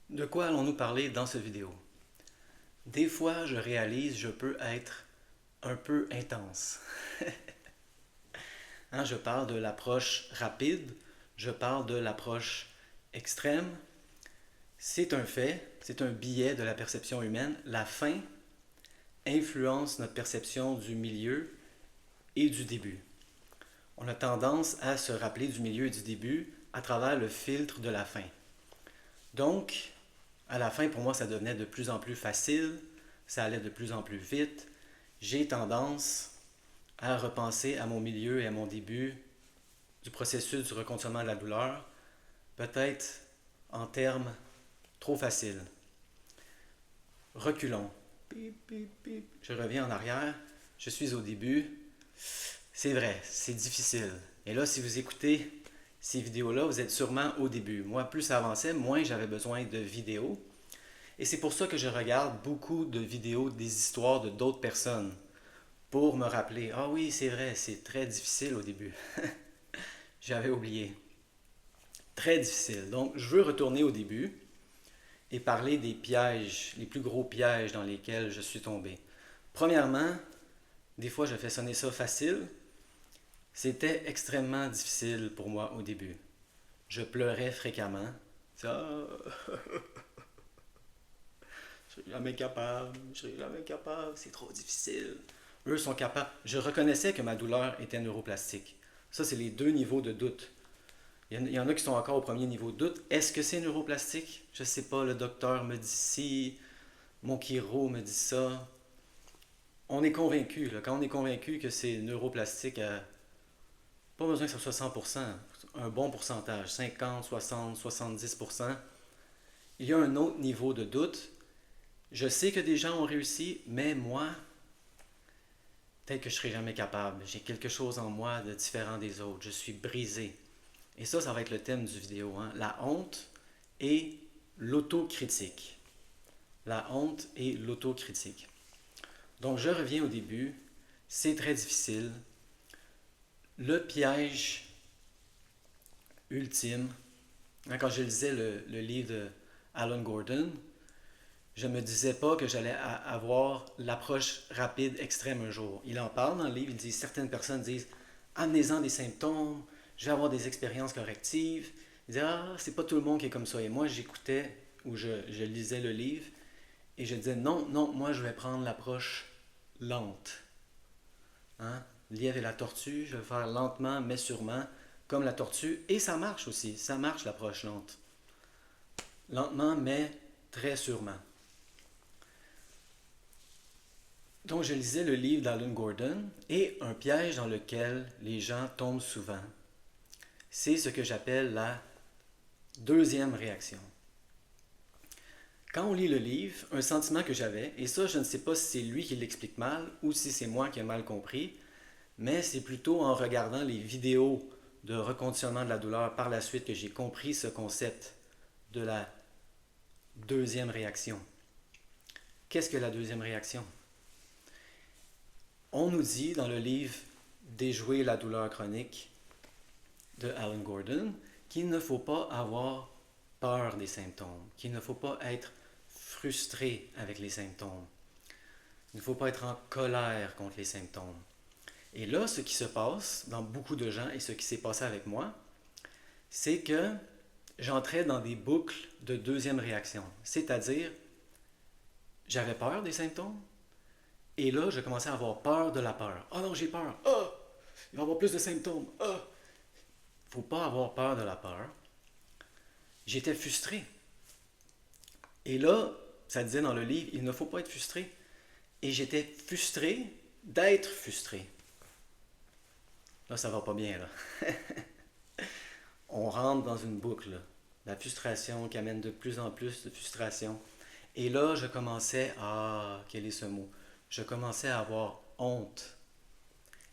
De quoi allons-nous parler dans cette vidéo? Des fois, je réalise je peux être un peu intense. Je parle de l'approche rapide, je parle de l'approche extrême. C'est un fait, c'est un biais de la perception humaine. La fin influence notre perception du milieu et du début. On a tendance à se rappeler du milieu et du début à travers le filtre de la fin. Donc, à la fin, pour moi, ça devenait de plus en plus facile, ça allait de plus en plus vite. J'ai tendance à repenser à mon milieu et à mon début du processus du reconditionnement de la douleur, peut-être en termes trop faciles. Reculons. Pip, pip, pip. Je reviens en arrière. Je suis au début. C'est vrai, c'est difficile. Et là, si vous écoutez ces vidéos-là, vous êtes sûrement au début. Moi, plus ça avançait, moins j'avais besoin de vidéos. Et c'est pour ça que je regarde beaucoup de vidéos, des histoires de d'autres personnes, pour me rappeler, ah oui, c'est vrai, c'est très difficile au début. J'avais oublié. Très difficile. Donc, je veux retourner au début et parler des pièges, les plus gros pièges dans lesquels je suis tombé. Premièrement, des fois je fais sonner ça facile. C'était extrêmement difficile pour moi au début. Je pleurais fréquemment. Ça, je serai jamais capable, je serai jamais capable, c'est trop difficile. Eux sont capables. Je reconnaissais que ma douleur était neuroplastique. Ça, c'est les deux niveaux de doute. Il y en a qui sont encore au premier niveau de doute. Est-ce que c'est neuroplastique? Je ne sais pas, le docteur me dit ci, mon chiro me dit ça. On est convaincu, là, quand on est convaincu que c'est neuroplastique, pas besoin que ce soit 100%, un bon pourcentage, 50, 60, 70%. Il y a un autre niveau de doute. Je sais que des gens ont réussi, mais moi, peut-être que je ne serai jamais capable. J'ai quelque chose en moi de différent des autres. Je suis brisé. Et ça va être le thème du vidéo. La honte et l'autocritique. La honte et l'autocritique. Donc, je reviens au début. C'est très difficile. Le piège ultime, quand je lisais le livre de Alan Gordon, je ne me disais pas que j'allais avoir l'approche rapide extrême un jour. Il en parle dans le livre, il dit, certaines personnes disent, amenez-en des symptômes, je vais avoir des expériences correctives. Il dit, ah, c'est pas tout le monde qui est comme ça. Et moi, j'écoutais ou je lisais le livre et je disais, non, non, moi, je vais prendre l'approche lente. Le lièvre et la tortue, je vais faire lentement, mais sûrement, comme la tortue. Et ça marche aussi, ça marche l'approche lente. Lentement, mais très sûrement. Donc, je lisais le livre d'Alan Gordon et un piège dans lequel les gens tombent souvent, c'est ce que j'appelle la deuxième réaction. Quand on lit le livre, un sentiment que j'avais, et ça, je ne sais pas si c'est lui qui l'explique mal ou si c'est moi qui ai mal compris, mais c'est plutôt en regardant les vidéos de reconditionnement de la douleur par la suite que j'ai compris ce concept de la deuxième réaction. Qu'est-ce que la deuxième réaction? On nous dit dans le livre Déjouer la douleur chronique de Alan Gordon qu'il ne faut pas avoir peur des symptômes, qu'il ne faut pas être frustré avec les symptômes. Il ne faut pas être en colère contre les symptômes. Et là, ce qui se passe dans beaucoup de gens et ce qui s'est passé avec moi, c'est que j'entrais dans des boucles de deuxième réaction. C'est-à-dire, j'avais peur des symptômes et là, je commençais à avoir peur de la peur. Ah non, j'ai peur. Ah, il va y avoir plus de symptômes. Ah, il ne faut pas avoir peur de la peur. J'étais frustré. Et là, ça disait dans le livre, il ne faut pas être frustré. Et j'étais frustré d'être frustré. Là, ça va pas bien, là. On rentre dans une boucle, là. La frustration qui amène de plus en plus de frustration. Et là, je commençais à... quel est ce mot? Je commençais à avoir honte.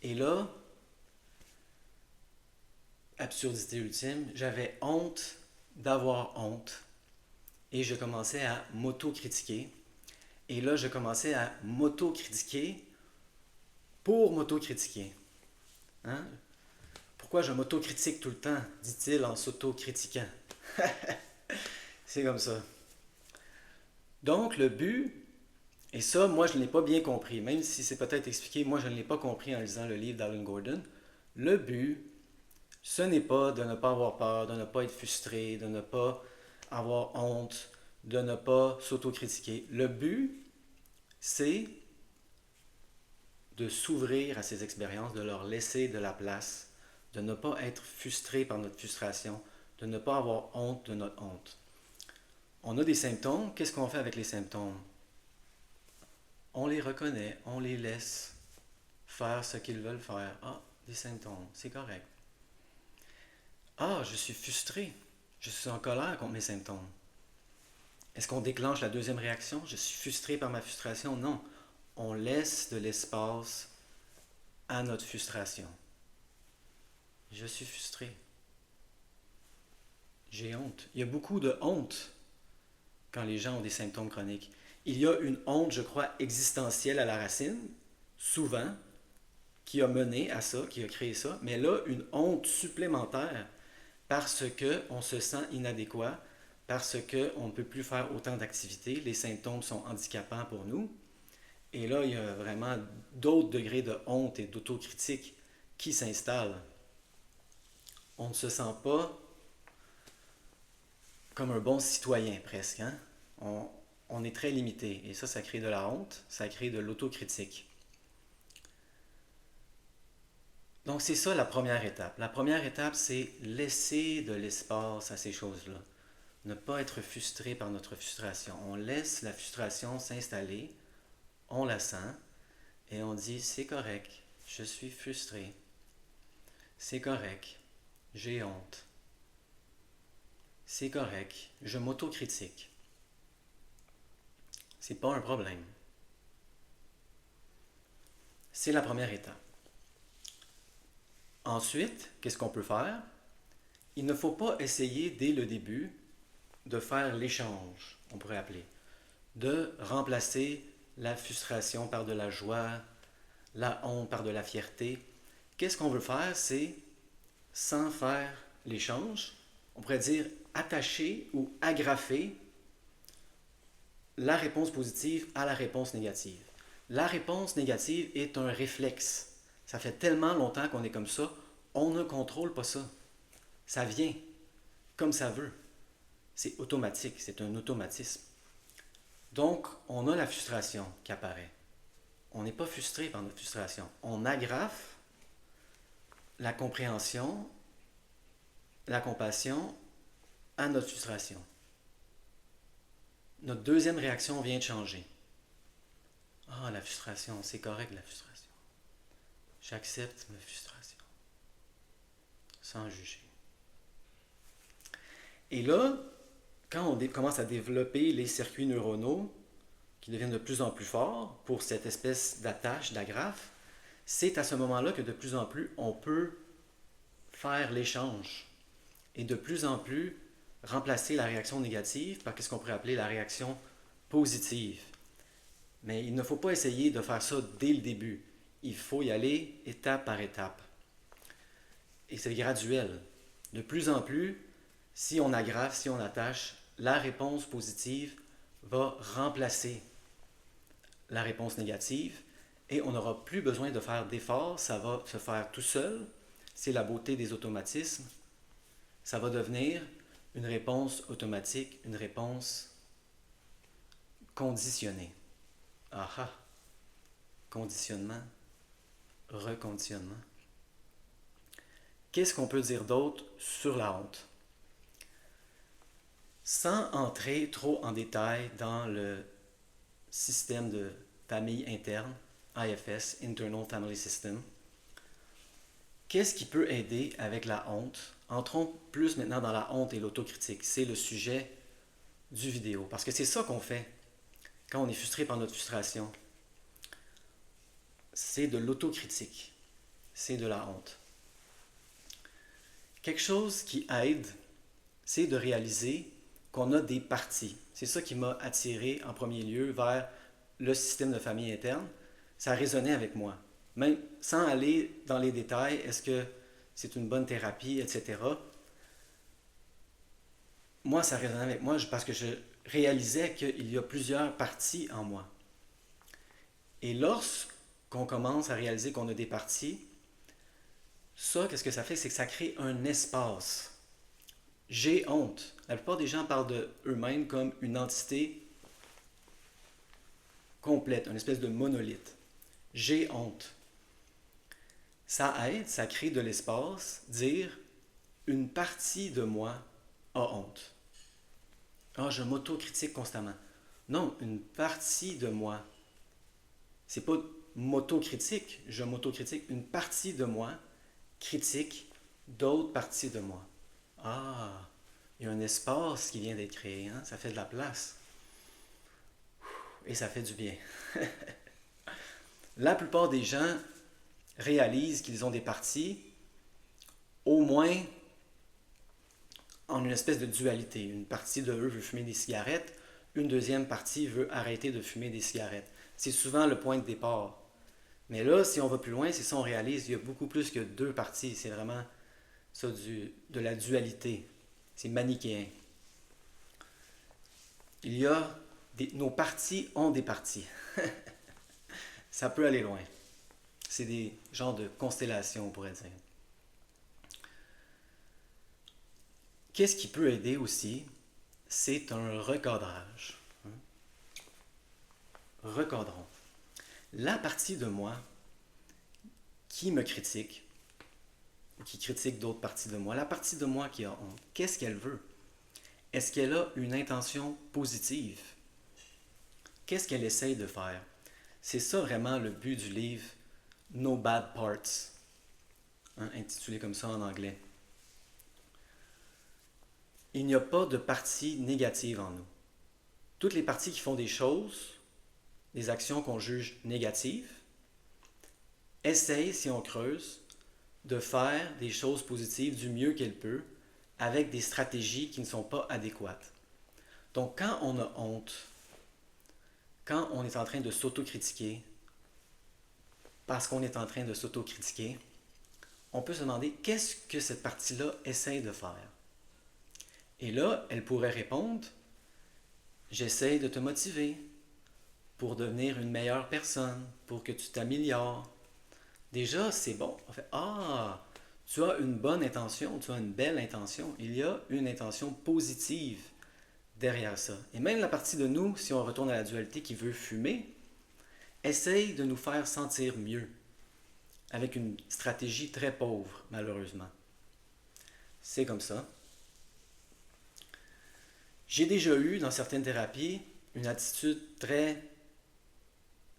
Et là, absurdité ultime, j'avais honte d'avoir honte. Et je commençais à m'auto-critiquer. Et là, je commençais à m'auto-critiquer pour m'auto-critiquer. Hein? Pourquoi je m'auto-critique tout le temps, dit-il en s'auto-critiquant. C'est comme ça. Donc, le but, et ça, moi, je ne l'ai pas bien compris, même si c'est peut-être expliqué, moi, je ne l'ai pas compris en lisant le livre d'Alan Gordon. Le but, ce n'est pas de ne pas avoir peur, de ne pas être frustré, de ne pas avoir honte, de ne pas s'autocritiquer. Le but, c'est de s'ouvrir à ces expériences, de leur laisser de la place, de ne pas être frustré par notre frustration, de ne pas avoir honte de notre honte. On a des symptômes, qu'est-ce qu'on fait avec les symptômes? On les reconnaît, on les laisse faire ce qu'ils veulent faire. Ah, des symptômes, c'est correct. Ah, je suis frustré, je suis en colère contre mes symptômes. Est-ce qu'on déclenche la deuxième réaction? Je suis frustré par ma frustration? Non. On laisse de l'espace à notre frustration. Je suis frustré. J'ai honte. Il y a beaucoup de honte quand les gens ont des symptômes chroniques. Il y a une honte, je crois, existentielle à la racine, souvent, qui a mené à ça, qui a créé ça, mais là, une honte supplémentaire parce qu'on se sent inadéquat, parce qu'on ne peut plus faire autant d'activités, les symptômes sont handicapants pour nous. Et là, il y a vraiment d'autres degrés de honte et d'autocritique qui s'installent. On ne se sent pas comme un bon citoyen presque. Hein? On est très limité. Et ça crée de la honte, ça crée de l'autocritique. Donc c'est ça la première étape. La première étape, c'est laisser de l'espace à ces choses-là. Ne pas être frustré par notre frustration. On laisse la frustration s'installer, on la sent, et on dit c'est correct, je suis frustré. C'est correct, j'ai honte. C'est correct, je m'autocritique. C'est pas un problème. C'est la première étape. Ensuite, qu'est-ce qu'on peut faire? Il ne faut pas essayer dès le début de faire l'échange, on pourrait appeler, de remplacer la frustration par de la joie, la honte par de la fierté. Qu'est-ce qu'on veut faire? C'est, sans faire l'échange, on pourrait dire attacher ou agrafer la réponse positive à la réponse négative. La réponse négative est un réflexe. Ça fait tellement longtemps qu'on est comme ça, on ne contrôle pas ça. Ça vient comme ça veut. C'est automatique, c'est un automatisme. Donc, on a la frustration qui apparaît. On n'est pas frustré par notre frustration. On agrafe la compréhension, la compassion à notre frustration. Notre deuxième réaction vient de changer. Ah, la frustration, c'est correct la frustration. J'accepte ma frustration, sans juger. Et là, quand on commence à développer les circuits neuronaux qui deviennent de plus en plus forts pour cette espèce d'attache, d'agrafe, c'est à ce moment-là que de plus en plus on peut faire l'échange et de plus en plus remplacer la réaction négative par ce qu'on pourrait appeler la réaction positive. Mais il ne faut pas essayer de faire ça dès le début. Il faut y aller étape par étape. Et c'est graduel. De plus en plus, si on agrafe, si on attache, la réponse positive va remplacer la réponse négative et on n'aura plus besoin de faire d'efforts, ça va se faire tout seul. C'est la beauté des automatismes. Ça va devenir une réponse automatique, une réponse conditionnée. Aha! Conditionnement, reconditionnement. Qu'est-ce qu'on peut dire d'autre sur la honte? Sans entrer trop en détail dans le système de famille interne, IFS, Internal Family System, qu'est-ce qui peut aider avec la honte? Entrons plus maintenant dans la honte et l'autocritique. C'est le sujet du vidéo. Parce que c'est ça qu'on fait quand on est frustré par notre frustration. C'est de l'autocritique. C'est de la honte. Quelque chose qui aide, c'est de réaliser qu'on a des parties. C'est ça qui m'a attiré en premier lieu vers le système de famille interne. Ça résonnait avec moi. Même sans aller dans les détails, est-ce que c'est une bonne thérapie, etc. moi, ça résonnait avec moi parce que je réalisais qu'il y a plusieurs parties en moi. Et lorsqu'on commence à réaliser qu'on a des parties, ça, qu'est-ce que ça fait? C'est que ça crée un espace. J'ai honte. La plupart des gens parlent de eux-mêmes comme une entité complète, une espèce de monolithe. J'ai honte. Ça aide, ça crée de l'espace, dire une partie de moi a honte. Ah, je m'autocritique constamment. Non, une partie de moi. C'est pas m'autocritique, je m'autocritique. Une partie de moi critique d'autres parties de moi. Ah, il y a un espace qui vient d'être créé, hein? Ça fait de la place. Et ça fait du bien. La plupart des gens réalisent qu'ils ont des parties, au moins en une espèce de dualité. Une partie de eux veut fumer des cigarettes, une deuxième partie veut arrêter de fumer des cigarettes. C'est souvent le point de départ. Mais là, si on va plus loin, c'est ça, on réalise qu'il y a beaucoup plus que deux parties. C'est vraiment ça de la dualité. C'est manichéen. Il y a nos parties ont des parties. Ça peut aller loin. C'est des genres de constellations, on pourrait dire. Qu'est-ce qui peut aider aussi? C'est un recadrage. Recadrons. La partie de moi qui me critique, ou qui critique d'autres parties de moi, la partie de moi qui a honte, qu'est-ce qu'elle veut? Est-ce qu'elle a une intention positive? Qu'est-ce qu'elle essaye de faire? C'est ça vraiment le but du livre No Bad Parts, hein, intitulé comme ça en anglais. Il n'y a pas de partie négative en nous. Toutes les parties qui font des choses, des actions qu'on juge négatives, essayent, si on creuse, de faire des choses positives du mieux qu'elle peut avec des stratégies qui ne sont pas adéquates. Donc quand on a honte, quand on est en train de s'autocritiquer, parce qu'on est en train de s'autocritiquer, on peut se demander qu'est-ce que cette partie-là essaie de faire. Et là, elle pourrait répondre, j'essaie de te motiver pour devenir une meilleure personne, pour que tu t'améliores. Déjà, c'est bon. On fait, ah, tu as une bonne intention, tu as une belle intention. Il y a une intention positive derrière ça. Et même la partie de nous, si on retourne à la dualité qui veut fumer, essaye de nous faire sentir mieux, avec une stratégie très pauvre, malheureusement. C'est comme ça. J'ai déjà eu, dans certaines thérapies, une attitude très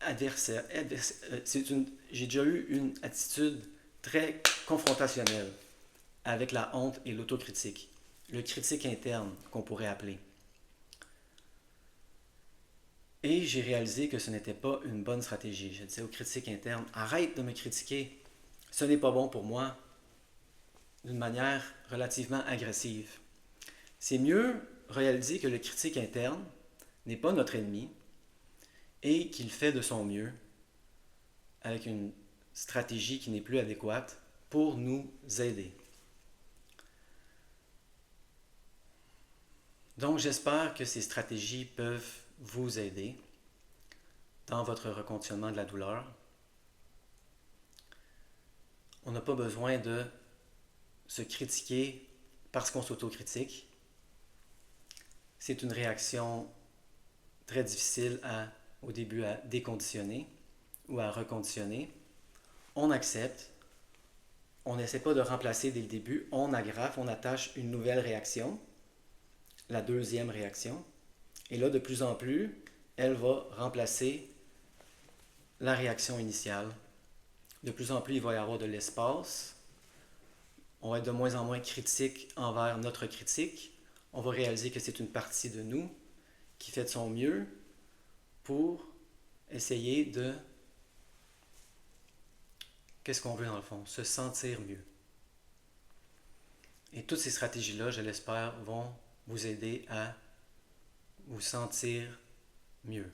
adversaire. J'ai déjà eu une attitude très confrontationnelle avec la honte et l'autocritique. Le critique interne, qu'on pourrait appeler. Et j'ai réalisé que ce n'était pas une bonne stratégie. Je disais au critique interne, arrête de me critiquer. Ce n'est pas bon pour moi, d'une manière relativement agressive. C'est mieux réaliser que le critique interne n'est pas notre ennemi et qu'il fait de son mieux avec une stratégie qui n'est plus adéquate pour nous aider. Donc j'espère que ces stratégies peuvent vous aider dans votre reconditionnement de la douleur. On n'a pas besoin de se critiquer parce qu'on s'autocritique. C'est une réaction très difficile au début à déconditionner ou à reconditionner. On accepte, on n'essaie pas de remplacer dès le début, on agrafe, on attache une nouvelle réaction, la deuxième réaction, et là de plus en plus, elle va remplacer la réaction initiale. De plus en plus, il va y avoir de l'espace, on va être de moins en moins critique envers notre critique, on va réaliser que c'est une partie de nous qui fait de son mieux pour essayer de, qu'est-ce qu'on veut dans le fond? Se sentir mieux. Et toutes ces stratégies-là, je l'espère, vont vous aider à vous sentir mieux.